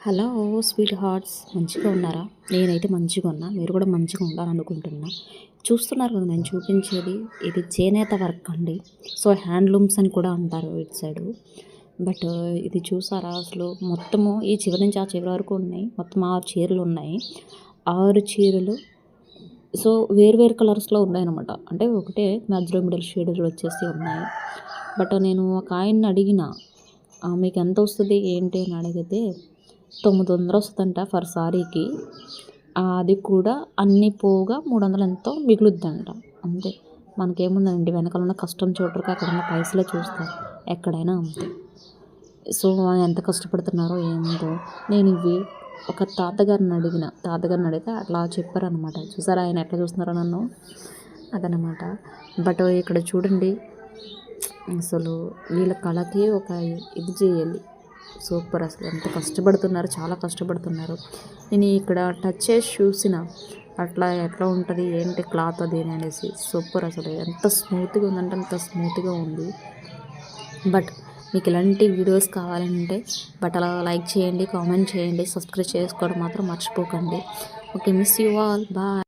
Hello sweet hearts, మంచిగా ఉన్నారా? నేనైతే మంచిగా ఉన్నా. మీరు కూడా మంచిగా ఉండాలనుకుంటున్నా. చూస్తున్నారు కదా నేను చూపించేది, ఇది చేనేత వర్క్ అండి. సో హ్యాండ్లూమ్స్ అని కూడా అంటారు ఇటు సైడు. బట్ ఇది చూసారా అసలు మొత్తము ఈ చివరి నుంచి ఆ చివరి వరకు ఉన్నాయి. మొత్తం 6 చీరలు ఉన్నాయి. 6 చీరలు సో వేరు వేరు కలర్స్లో ఉన్నాయన్నమాట. అంటే ఒకటే మధ్యలో మిడిల్ షేడ్లు వచ్చేసి ఉన్నాయి. బట్ నేను ఒక ఆయన్ని అడిగిన, మీకు ఎంత వస్తుంది ఏంటి అని అడిగితే 900 వస్తుందంట ఫర్ సారీకి. అది కూడా అన్నీ పోగా 300 ఎంతో మిగులుద్దంట. అంతే. మనకేముందండి, వెనకాల ఉన్న కష్టం చూడరు, అక్కడ ఉన్న పైసలే చూస్తారు ఎక్కడైనా అంతే. సో ఎంత కష్టపడుతున్నారో ఏందో. నేను ఇవి ఒక తాతగారిని అడిగితే అట్లా చెప్పారనమాట. చూసారా ఆయన ఎట్లా చూస్తున్నారో నన్ను, అదనమాట. బట్ ఇక్కడ చూడండి, అసలు వీళ్ళ కళకి ఒక ఇది చేయాలి. సూపర్, అసలు ఎంత కష్టపడుతున్నారు, చాలా కష్టపడుతున్నారు. నేను ఇక్కడ టచ్ చేసి చూసిన అట్లా ఎట్లా ఉంటుంది ఏంటి క్లాత్ అది అనేసి. సూపర్, అసలు ఎంత స్మూత్గా ఉందంటే అంత స్మూత్గా ఉంది. బట్ మీకు ఇలాంటి వీడియోస్ కావాలంటే అలా లైక్ చేయండి, కామెంట్ చేయండి, సబ్స్క్రైబ్ చేసుకోవడం మాత్రం మర్చిపోకండి. Okay, miss you all, bye.